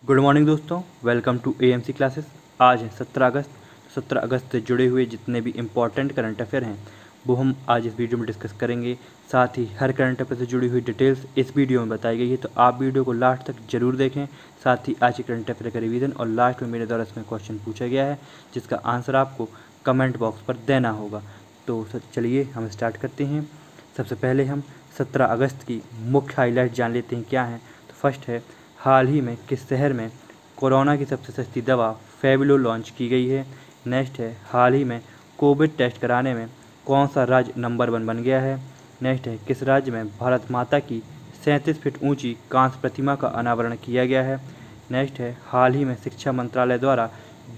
Good morning दोस्तों, welcome to AMC classes. आज है 17 अगस्त। 17 अगस्त से जुड़े हुए जितने भी इम्पॉर्टेंट करंट अफेयर हैं वो हम आज इस वीडियो में डिस्कस करेंगे। साथ ही हर करंट अफेयर से जुड़ी हुई डिटेल्स इस वीडियो में बताई गई है, तो आप वीडियो को लास्ट तक जरूर देखें। साथ ही आज के करंट अफेयर का रिवीजन और लास्ट में मेरे द्वारा इसमें क्वेश्चन पूछा गया है जिसका आंसर आपको कमेंट बॉक्स पर देना होगा। तो चलिए हम स्टार्ट करते हैं। सबसे पहले हम 17 अगस्त की मुख्य हाईलाइट जान लेते हैं क्या है। तो फर्स्ट है, हाल ही में किस शहर में कोरोना की सबसे सस्ती दवा फेविलो लॉन्च की गई है। नेक्स्ट है, हाल ही में कोविड टेस्ट कराने में कौन सा राज्य नंबर 1 बन गया है। नेक्स्ट है, किस राज्य में भारत माता की 37 फीट ऊंची कांस्य प्रतिमा का अनावरण किया गया है। नेक्स्ट है, हाल ही में शिक्षा मंत्रालय द्वारा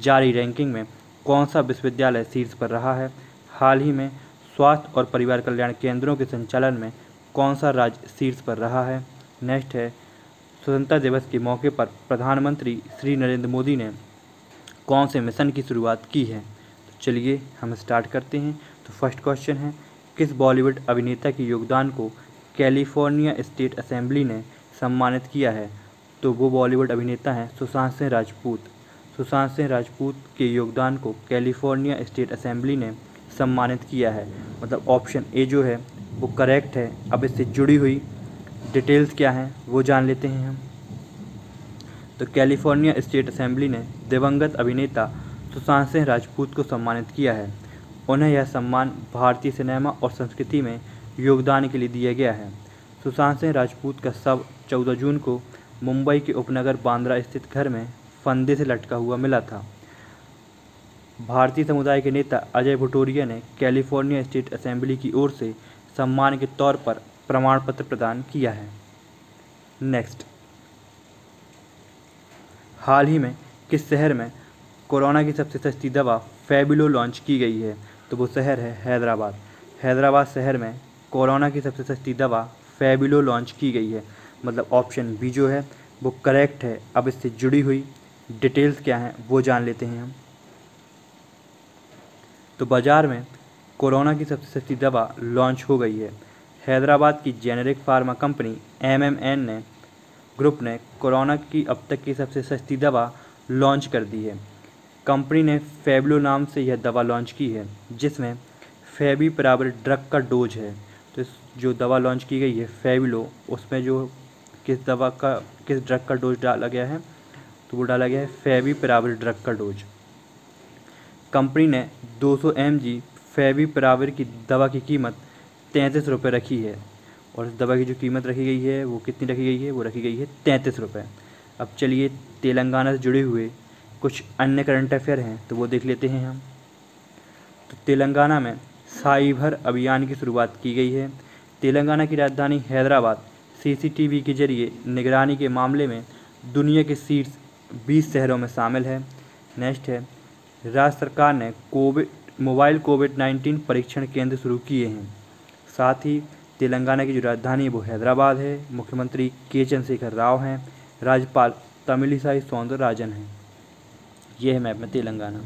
जारी रैंकिंग में कौन सा विश्वविद्यालय शीर्ष पर रहा है। हाल ही में स्वास्थ्य और परिवार कल्याण केंद्रों के संचालन में कौन सा राज्य शीर्ष पर रहा है। नेक्स्ट है, स्वतंत्रता दिवस के मौके पर प्रधानमंत्री श्री नरेंद्र मोदी ने कौन से मिशन की शुरुआत की है। तो चलिए हम स्टार्ट करते हैं। तो फर्स्ट क्वेश्चन है, किस बॉलीवुड अभिनेता के योगदान को कैलिफोर्निया स्टेट असेंबली ने सम्मानित किया है। तो वो बॉलीवुड अभिनेता हैं सुशांत सिंह राजपूत। सुशांत सिंह राजपूत के योगदान को कैलिफोर्निया स्टेट असेंबली ने सम्मानित किया है। मतलब ऑप्शन ए जो है वो करेक्ट है। अब इससे जुड़ी हुई डिटेल्स क्या हैं वो जान लेते हैं हम। तो कैलिफोर्निया स्टेट असेंबली ने दिवंगत अभिनेता सुशांत सिंह राजपूत को सम्मानित किया है। उन्हें यह सम्मान भारतीय सिनेमा और संस्कृति में योगदान के लिए दिया गया है। सुशांत सिंह राजपूत का शव 14 जून को मुंबई के उपनगर बांद्रा स्थित घर में फंदे से लटका हुआ मिला था। भारतीय समुदाय के नेता अजय भुटोरिया ने कैलिफोर्निया स्टेट असेंबली की ओर से सम्मान के तौर पर प्रमाण पत्र प्रदान किया है। नेक्स्ट, हाल ही में किस शहर में कोरोना की सबसे सस्ती दवा फेविलो लॉन्च की गई है। तो वो शहर है हैदराबाद। हैदराबाद शहर में कोरोना की सबसे सस्ती दवा फेविलो लॉन्च की गई है। मतलब ऑप्शन बी जो है वो करेक्ट है। अब इससे जुड़ी हुई डिटेल्स क्या हैं वो जान लेते हैं हम। तो बाज़ार में कोरोना की सबसे सस्ती दवा लॉन्च हो गई है। हैदराबाद की जेनेरिक फार्मा कंपनी एमएमएन ग्रुप ने कोरोना की अब तक की सबसे सस्ती दवा लॉन्च कर दी है। कंपनी ने फेविलो नाम से यह दवा लॉन्च की है जिसमें फेविपिराविर ड्रग का डोज है। तो इस जो दवा लॉन्च की गई है फेविलो, उसमें जो किस ड्रग का डोज डाला गया है, तो वो डाला गया है फेविपिराविर ड्रग का डोज। कंपनी ने 200 mg फेविपिराविर की दवा की कीमत 33 रुपये रखी है। और इस दवा की जो कीमत रखी गई है वो कितनी रखी गई है, वो रखी गई है 33 रुपये। अब चलिए तेलंगाना से जुड़े हुए कुछ अन्य करंट अफेयर हैं तो वो देख लेते हैं हम। तो तेलंगाना में साइबर अभियान की शुरुआत की गई है। तेलंगाना की राजधानी हैदराबाद सीसीटीवी के जरिए निगरानी के मामले में दुनिया के शीर्ष 20 शहरों में शामिल है। नेक्स्ट है, राज्य सरकार ने मोबाइल कोविड-19 परीक्षण केंद्र शुरू किए हैं। साथ ही तेलंगाना की जो राजधानी है वो हैदराबाद है। मुख्यमंत्री के चंद्रशेखर राव हैं। राज्यपाल तमिलिसाई सौंदरराजन हैं। ये है मैप में तेलंगाना।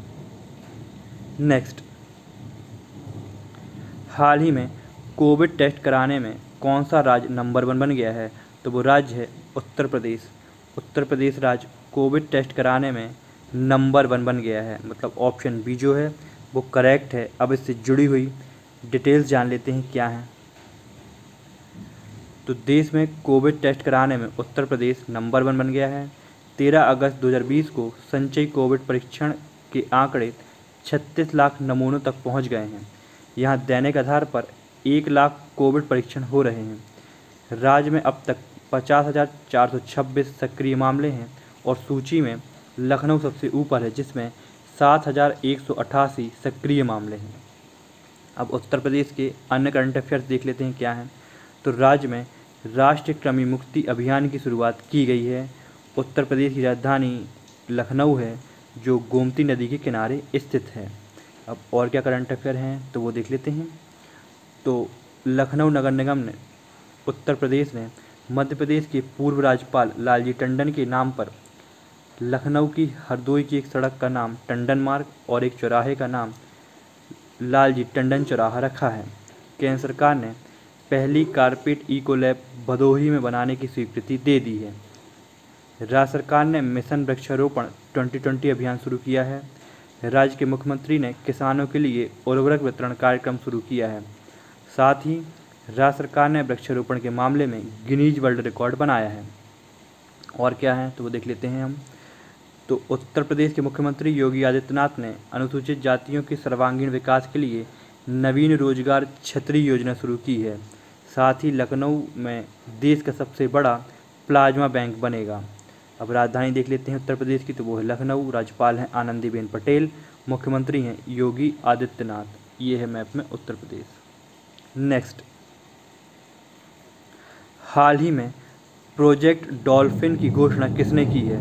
नेक्स्ट, हाल ही में कोविड टेस्ट कराने में कौन सा राज्य नंबर 1 बन गया है। तो वो राज्य है उत्तर प्रदेश। उत्तर प्रदेश राज्य कोविड टेस्ट कराने में नंबर 1 बन गया है। मतलब ऑप्शन बी जो है वो करेक्ट है। अब इससे जुड़ी हुई डिटेल्स जान लेते हैं क्या है। तो देश में कोविड टेस्ट कराने में उत्तर प्रदेश नंबर 1 बन गया है। 13 अगस्त 2020 को संचयी कोविड परीक्षण के आंकड़े 36 लाख नमूनों तक पहुंच गए हैं। यहां दैनिक आधार पर 1 लाख कोविड परीक्षण हो रहे हैं। राज्य में अब तक 50,426 सक्रिय मामले हैं और सूची में लखनऊ सबसे ऊपर है जिसमें 7,188 सक्रिय मामले हैं। अब उत्तर प्रदेश के अन्य करंट अफेयर्स देख लेते हैं क्या हैं। तो राज्य में राष्ट्रीय कृमि मुक्ति अभियान की शुरुआत की गई है। उत्तर प्रदेश की राजधानी लखनऊ है जो गोमती नदी के किनारे स्थित है। अब और क्या करंट अफेयर हैं तो वो देख लेते हैं। तो लखनऊ नगर निगम ने उत्तर प्रदेश ने मध्य प्रदेश के पूर्व राज्यपाल लालजी टंडन के नाम पर लखनऊ की हरदोई की एक सड़क का नाम टंडन मार्ग और एक चौराहे का नाम लालजी टंडन चौराहा रखा है। केंद्र सरकार ने पहली कारपेट इको लैब भदोही में बनाने की स्वीकृति दे दी है। राज्य सरकार ने मिशन वृक्षारोपण 2020 अभियान शुरू किया है। राज्य के मुख्यमंत्री ने किसानों के लिए उर्वरक वितरण कार्यक्रम शुरू किया है। साथ ही राज्य सरकार ने वृक्षारोपण के मामले में गिनीज वर्ल्ड रिकॉर्ड बनाया है। और क्या है तो वो देख लेते हैं हम। तो उत्तर प्रदेश के मुख्यमंत्री योगी आदित्यनाथ ने अनुसूचित जातियों के सर्वांगीण विकास के लिए नवीन रोजगार छतरी योजना शुरू की है। साथ ही लखनऊ में देश का सबसे बड़ा प्लाज्मा बैंक बनेगा। अब राजधानी देख लेते हैं उत्तर प्रदेश की, तो वो है लखनऊ। राज्यपाल हैं आनंदीबेन पटेल, मुख्यमंत्री हैं योगी आदित्यनाथ। ये है मैप में उत्तर प्रदेश। नेक्स्ट, हाल ही में प्रोजेक्ट डॉल्फिन की घोषणा किसने की है?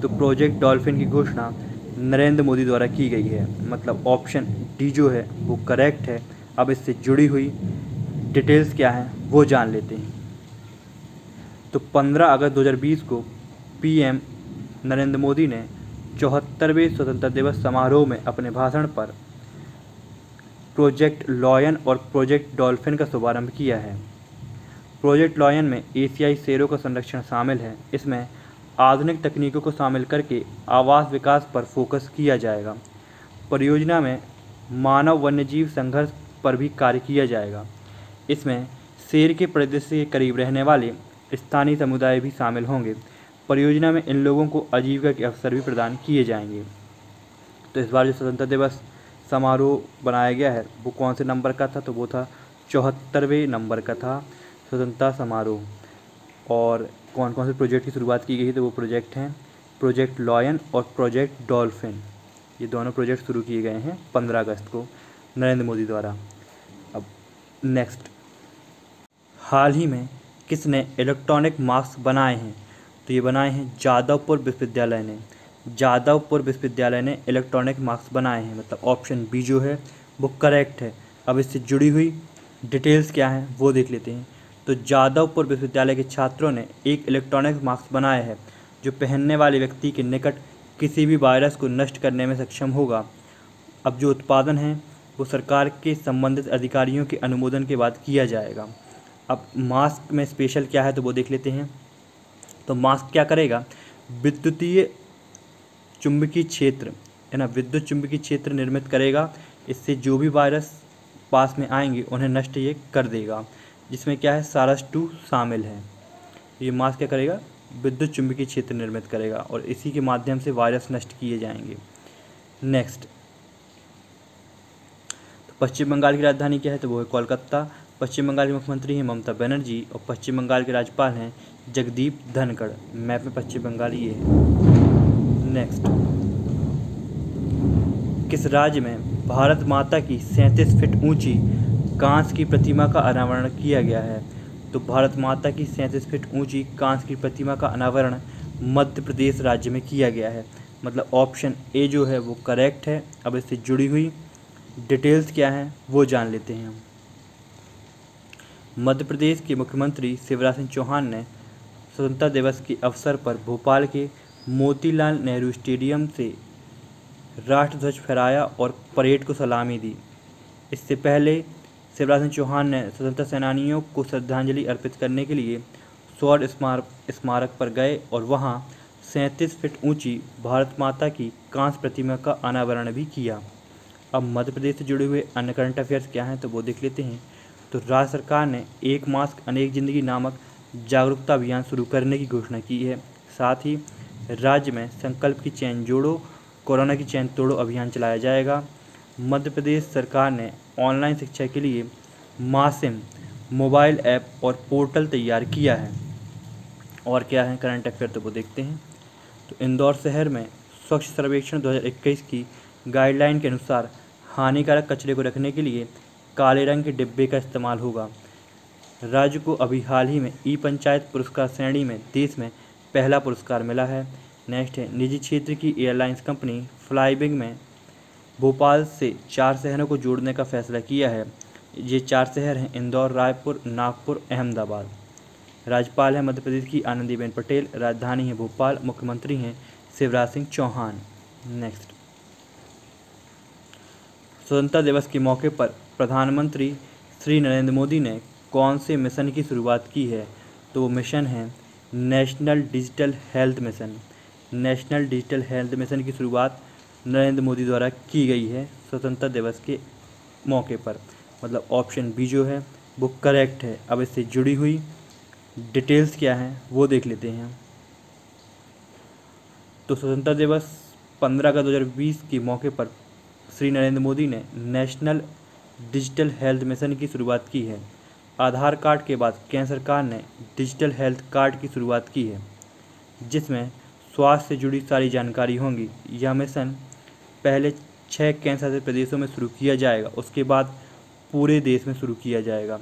तो प्रोजेक्ट डॉल्फिन की घोषणा नरेंद्र मोदी द्वारा की गई है। मतलब ऑप्शन डी जो है वो करेक्ट है। अब इससे जुड़ी हुई डिटेल्स क्या हैं वो जान लेते हैं। तो 15 अगस्त 2020 को पीएम नरेंद्र मोदी ने 74वें स्वतंत्रता दिवस समारोह में अपने भाषण पर प्रोजेक्ट लॉयन और प्रोजेक्ट डॉल्फिन का शुभारंभ किया है। प्रोजेक्ट लॉयन में एशियाई शेरों का संरक्षण शामिल है। इसमें आधुनिक तकनीकों को शामिल करके आवास विकास पर फोकस किया जाएगा। परियोजना में मानव वन्यजीव संघर्ष पर भी कार्य किया जाएगा। इसमें शेर के परिदृश्य के करीब रहने वाले स्थानीय समुदाय भी शामिल होंगे। परियोजना में इन लोगों को आजीविका के अवसर भी प्रदान किए जाएंगे। तो इस बार जो स्वतंत्रता दिवस समारोह बनाया गया है वो कौन से नंबर का था? तो वो था 74वें नंबर का था स्वतंत्रता समारोह। और कौन कौन से प्रोजेक्ट की शुरुआत की गई है? तो वो प्रोजेक्ट हैं प्रोजेक्ट लॉयन और प्रोजेक्ट डॉल्फिन। ये दोनों प्रोजेक्ट शुरू किए गए हैं 15 अगस्त को नरेंद्र मोदी द्वारा। अब नेक्स्ट, हाल ही में किसने इलेक्ट्रॉनिक मास्क बनाए हैं? तो ये बनाए हैं जादवपुर विश्वविद्यालय ने। जादवपुर विश्वविद्यालय ने इलेक्ट्रॉनिक मास्क बनाए हैं। मतलब ऑप्शन बी जो है वो करेक्ट है। अब इससे जुड़ी हुई डिटेल्स क्या हैं वो देख लेते हैं। तो जादवपुर विश्वविद्यालय के छात्रों ने एक इलेक्ट्रॉनिक मास्क बनाया है जो पहनने वाले व्यक्ति के निकट किसी भी वायरस को नष्ट करने में सक्षम होगा। अब जो उत्पादन है वो सरकार के संबंधित अधिकारियों के अनुमोदन के बाद किया जाएगा। अब मास्क में स्पेशल क्या है तो वो देख लेते हैं। तो मास्क क्या करेगा? विद्युतीय चुंबकीय क्षेत्र है ना, विद्युत चुंबकीय क्षेत्र निर्मित करेगा। इससे जो भी वायरस पास में आएंगे उन्हें नष्ट ये कर देगा। जिसमें क्या है, सारस-2 शामिल है। ये मास्क क्या करेगा? विद्युत चुंबकीय क्षेत्र निर्मित करेगा और इसी के माध्यम से वायरस नष्ट किए जाएंगे। नेक्स्ट, तो पश्चिम बंगाल की राजधानी क्या है? तो वो है कोलकाता। पश्चिम बंगाल के मुख्यमंत्री हैं ममता बनर्जी और पश्चिम बंगाल के राज्यपाल हैं जगदीप धनखड़। मैप में पश्चिम बंगाल ये है। नेक्स्ट, किस राज्य में भारत माता की 37 फीट ऊंची कांस्य की प्रतिमा का अनावरण किया गया है? तो भारत माता की 37 फीट ऊंची कांस्य की प्रतिमा का अनावरण मध्य प्रदेश राज्य में किया गया है। मतलब ऑप्शन ए जो है वो करेक्ट है। अब इससे जुड़ी हुई डिटेल्स क्या हैं वो जान लेते हैं हम। मध्य प्रदेश के मुख्यमंत्री शिवराज सिंह चौहान ने स्वतंत्रता दिवस के अवसर पर भोपाल के मोतीलाल नेहरू स्टेडियम से राष्ट्रध्वज फहराया और परेड को सलामी दी। इससे पहले शिवराज सिंह चौहान ने स्वतंत्रता सेनानियों को श्रद्धांजलि अर्पित करने के लिए शौर्य स्मारक पर गए और वहां 37 फीट ऊंची भारत माता की कांस्य प्रतिमा का अनावरण भी किया। अब मध्य प्रदेश से जुड़े हुए अन्य करंट अफेयर्स क्या हैं तो वो देख लेते हैं। तो राज्य सरकार ने एक मास्क अनेक जिंदगी नामक जागरूकता अभियान शुरू करने की घोषणा की है। साथ ही राज्य में संकल्प की चैन जोड़ो, कोरोना की चैन तोड़ो अभियान चलाया जाएगा। मध्य प्रदेश सरकार ने ऑनलाइन शिक्षा के लिए मासिम मोबाइल ऐप और पोर्टल तैयार किया है। और क्या है करंट अफेयर तो वो देखते हैं। तो इंदौर शहर में स्वच्छ सर्वेक्षण 2021 की गाइडलाइन के अनुसार हानिकारक कचरे को रखने के लिए काले रंग के डिब्बे का इस्तेमाल होगा। राज्य को अभी हाल ही में ई पंचायत पुरस्कार श्रेणी में देश में पहला पुरस्कार मिला है। नेक्स्ट है, निजी क्षेत्र की एयरलाइंस कंपनी फ्लाईविंग में भोपाल से 4 शहरों को जोड़ने का फैसला किया है। ये 4 शहर हैं इंदौर, रायपुर, नागपुर, अहमदाबाद। राज्यपाल हैं मध्य प्रदेश की आनंदीबेन पटेल। राजधानी है भोपाल। मुख्यमंत्री हैं शिवराज सिंह चौहान। नेक्स्ट, स्वतंत्रता दिवस के मौके पर प्रधानमंत्री श्री नरेंद्र मोदी ने कौन से मिशन की शुरुआत की है? तो वो मिशन है national digital health mission. National digital health mission की शुरुआत नरेंद्र मोदी द्वारा की गई है स्वतंत्रता दिवस के मौके पर। मतलब ऑप्शन बी जो है वो करेक्ट है। अब इससे जुड़ी हुई डिटेल्स क्या हैं वो देख लेते हैं। तो स्वतंत्रता दिवस 15 अगस्त 2020 के मौके पर श्री नरेंद्र मोदी ने नेशनल डिजिटल हेल्थ मिशन की शुरुआत की है। आधार कार्ड के बाद केंद्र सरकार ने डिजिटल हेल्थ कार्ड की शुरुआत की है, जिसमें स्वास्थ्य से जुड़ी सारी जानकारी होंगी। यह मिशन पहले 6 केंद्र शासित प्रदेशों में शुरू किया जाएगा, उसके बाद पूरे देश में शुरू किया जाएगा।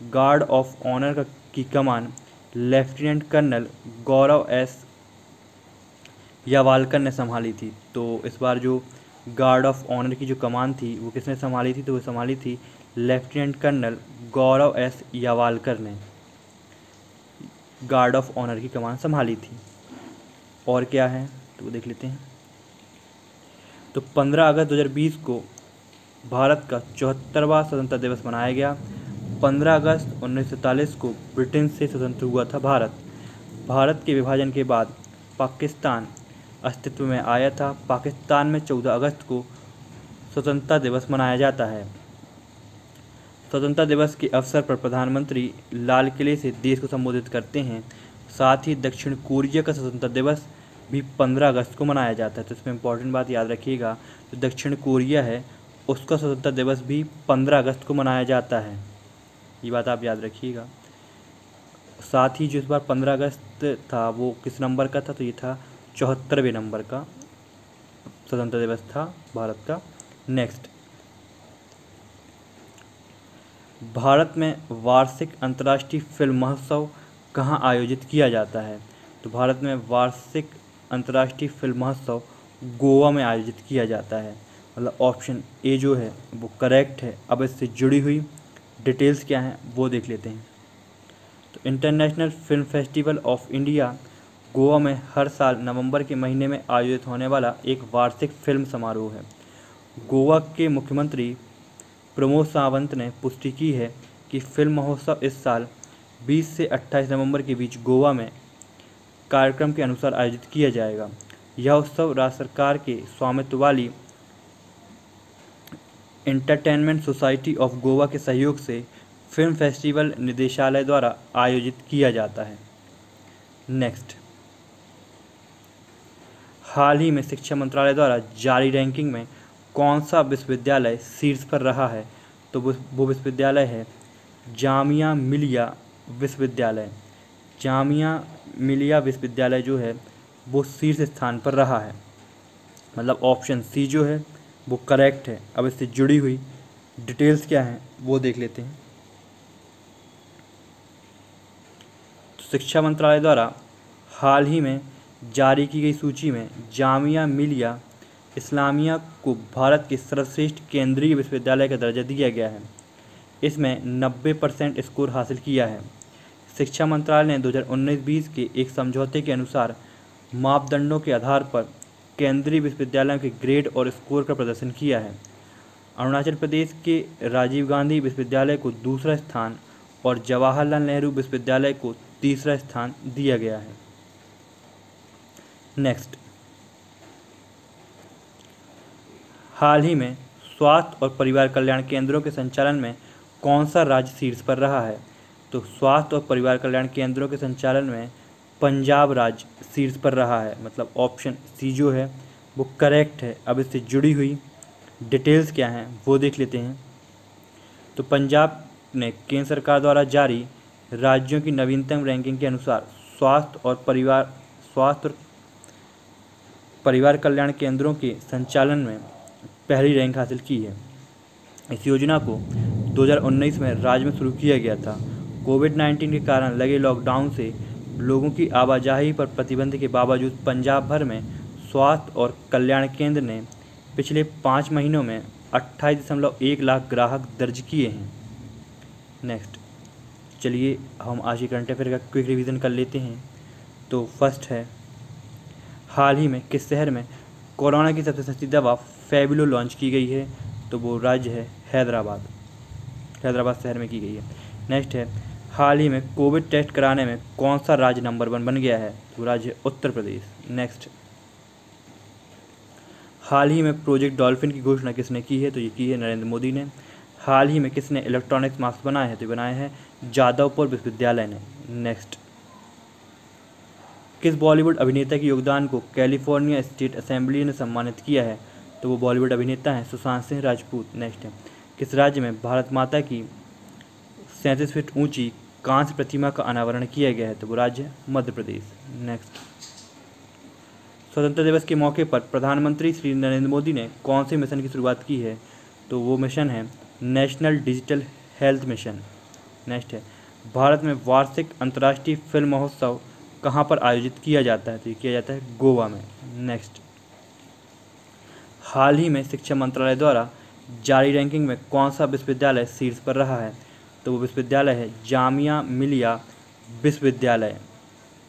गार्ड ऑफ ऑनर की कमान लेफ्टिनेंट कर्नल गौरव एस यावालकर ने संभाली थी। तो इस बार जो गार्ड ऑफ ऑनर की जो कमान थी वो किसने संभाली थी? तो वो संभाली थी लेफ्टिनेंट कर्नल गौरव एस यावालकर ने गार्ड ऑफ ऑनर की कमान संभाली थी। और क्या है तो वो देख लेते हैं। तो 15 अगस्त 2020 को भारत का 74वां स्वतंत्रता दिवस मनाया गया। 15 अगस्त 1947 को ब्रिटेन से स्वतंत्र हुआ था भारत। भारत के विभाजन के बाद पाकिस्तान अस्तित्व में आया था। पाकिस्तान में 14 अगस्त को स्वतंत्रता दिवस मनाया जाता है। स्वतंत्रता दिवस के अवसर पर प्रधानमंत्री लाल किले से देश को संबोधित करते हैं। साथ ही दक्षिण कोरिया का स्वतंत्रता दिवस भी 15 अगस्त को मनाया जाता है। तो इसमें इंपॉर्टेंट बात याद रखिएगा, जो दक्षिण कोरिया है उसका स्वतंत्रता दिवस भी 15 अगस्त को मनाया जाता है। ये बात आप याद रखिएगा। साथ ही जो इस बार 15 अगस्त था वो किस नंबर का था? तो ये था 74वें नंबर का स्वतंत्रता दिवस था भारत का। नेक्स्ट, भारत में वार्षिक अंतर्राष्ट्रीय फिल्म महोत्सव कहाँ आयोजित किया जाता है? तो भारत में वार्षिक अंतर्राष्ट्रीय फिल्म महोत्सव गोवा में आयोजित किया जाता है। मतलब ऑप्शन ए जो है वो करेक्ट है। अब इससे जुड़ी हुई डिटेल्स क्या हैं वो देख लेते हैं। तो international film festival of India Goa में हर साल नवंबर के महीने में आयोजित होने वाला एक वार्षिक फिल्म समारोह है। गोवा के मुख्यमंत्री प्रमोद सावंत ने पुष्टि की है कि फिल्म महोत्सव इस साल 20 से 28 नवंबर के बीच गोवा में कार्यक्रम के अनुसार आयोजित किया जाएगा। यह उत्सव राज्य सरकार के स्वामित्व वाली एंटरटेनमेंट सोसाइटी ऑफ गोवा के सहयोग से फिल्म फेस्टिवल निदेशालय द्वारा आयोजित किया जाता है। नेक्स्ट, हाल ही में शिक्षा मंत्रालय द्वारा जारी रैंकिंग में कौन सा विश्वविद्यालय शीर्ष पर रहा है? तो वो विश्वविद्यालय है जामिया मिलिया विश्वविद्यालय। जामिया मिलिया विश्वविद्यालय जो है वो शीर्ष स्थान पर रहा है। मतलब ऑप्शन सी जो है वो करेक्ट है। अब इससे जुड़ी हुई डिटेल्स क्या हैं वो देख लेते हैं। तो शिक्षा मंत्रालय द्वारा हाल ही में जारी की गई सूची में जामिया मिलिया इस्लामिया को भारत के सर्वश्रेष्ठ केंद्रीय विश्वविद्यालय का दर्जा दिया गया है। इसमें 90% स्कोर हासिल किया है। शिक्षा मंत्रालय ने 2019-20 के एक समझौते के अनुसार मापदंडों के आधार पर केंद्रीय विश्वविद्यालयों के ग्रेड और स्कोर का प्रदर्शन किया है। अरुणाचल प्रदेश के राजीव गांधी विश्वविद्यालय को दूसरा स्थान और जवाहरलाल नेहरू विश्वविद्यालय को तीसरा स्थान दिया गया है। नेक्स्ट, हाल ही में स्वास्थ्य और परिवार कल्याण केंद्रों के संचालन में कौन सा राज्य शीर्ष पर रहा है? तो स्वास्थ्य और परिवार कल्याण केंद्रों के संचालन में पंजाब राज्य शीर्ष पर रहा है। मतलब ऑप्शन सी जो है वो करेक्ट है। अब इससे जुड़ी हुई डिटेल्स क्या हैं वो देख लेते हैं। तो पंजाब ने केंद्र सरकार द्वारा जारी राज्यों की नवीनतम रैंकिंग के अनुसार स्वास्थ्य और परिवार कल्याण केंद्रों के संचालन में पहली रैंक हासिल की है। इस योजना को 2019 में राज्य में शुरू किया गया था। कोविड-19 के कारण लगे लॉकडाउन से लोगों की आवाजाही पर प्रतिबंध के बावजूद पंजाब भर में स्वास्थ्य और कल्याण केंद्र ने पिछले 5 महीनों में 28.1 लाख ग्राहक दर्ज किए हैं। नेक्स्ट, चलिए हम आज के करंट अफेयर का क्विक रिवीजन कर लेते हैं। तो फर्स्ट है, हाल ही में किस शहर में कोरोना की सबसे सस्ती दवा फेबिलो लॉन्च की गई है? तो वो राज्य है हैदराबाद। हैदराबाद शहर में की गई है। नेक्स्ट है, हाल ही में कोविड टेस्ट कराने में कौन सा राज्य नंबर 1 बन गया है? तो राज्य है उत्तर प्रदेश। नेक्स्ट, हाल ही में प्रोजेक्ट डॉल्फिन की घोषणा किसने की है? तो ये की है नरेंद्र मोदी ने। हाल ही में किसने इलेक्ट्रॉनिक्स मास्क बनाए हैं? तो बनाए हैं जादवपुर विश्वविद्यालय ने। नेक्स्ट, किस बॉलीवुड अभिनेता के योगदान को कैलिफोर्निया स्टेट असेंबली ने सम्मानित किया है? तो वो बॉलीवुड अभिनेता हैं सुशांत सिंह राजपूत। नेक्स्ट है, किस राज्य में भारत माता की 37 फीट ऊंची कांस्य प्रतिमा का अनावरण किया गया है? तो वो राज्य है मध्य प्रदेश। नेक्स्ट, स्वतंत्रता दिवस के मौके पर प्रधानमंत्री श्री नरेंद्र मोदी ने कौन से मिशन की शुरुआत की है? तो वो मिशन है national digital health mission. Next है, भारत में वार्षिक अंतर्राष्ट्रीय फिल्म महोत्सव कहाँ पर आयोजित किया जाता है? तो ये किया जाता है गोवा में। नेक्स्ट, हाल ही में शिक्षा मंत्रालय द्वारा जारी रैंकिंग में कौन सा विश्वविद्यालय शीर्ष पर रहा है? तो वो विश्वविद्यालय है जामिया मिलिया विश्वविद्यालय।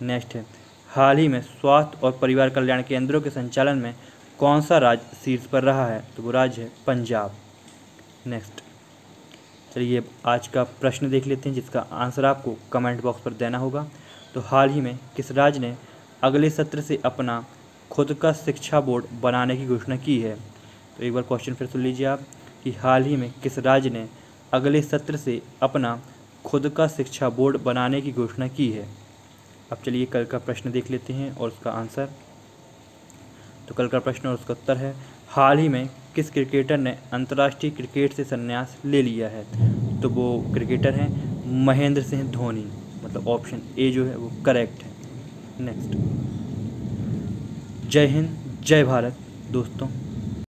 नेक्स्ट है, हाल ही में स्वास्थ्य और परिवार कल्याण केंद्रों के संचालन में कौन सा राज्य शीर्ष पर रहा है? तो वो राज्य है पंजाब। नेक्स्ट, चलिए आज का प्रश्न देख लेते हैं जिसका आंसर आपको कमेंट बॉक्स पर देना होगा। तो हाल ही में किस राज्य ने अगले सत्र से अपना खुद का शिक्षा बोर्ड बनाने की घोषणा की है? तो एक बार क्वेश्चन फिर सुन लीजिए आप कि हाल ही में किस राज्य ने अगले सत्र से अपना खुद का शिक्षा बोर्ड बनाने की घोषणा की है? अब चलिए कल का प्रश्न देख लेते हैं और उसका आंसर। तो कल का प्रश्न और उसका उत्तर है, हाल ही में किस क्रिकेटर ने अंतर्राष्ट्रीय क्रिकेट से संन्यास ले लिया है? तो वो क्रिकेटर हैं महेंद्र सिंह धोनी। मतलब ऑप्शन ए जो है वो करेक्ट है। नेक्स्ट, जय हिंद जय भारत दोस्तों।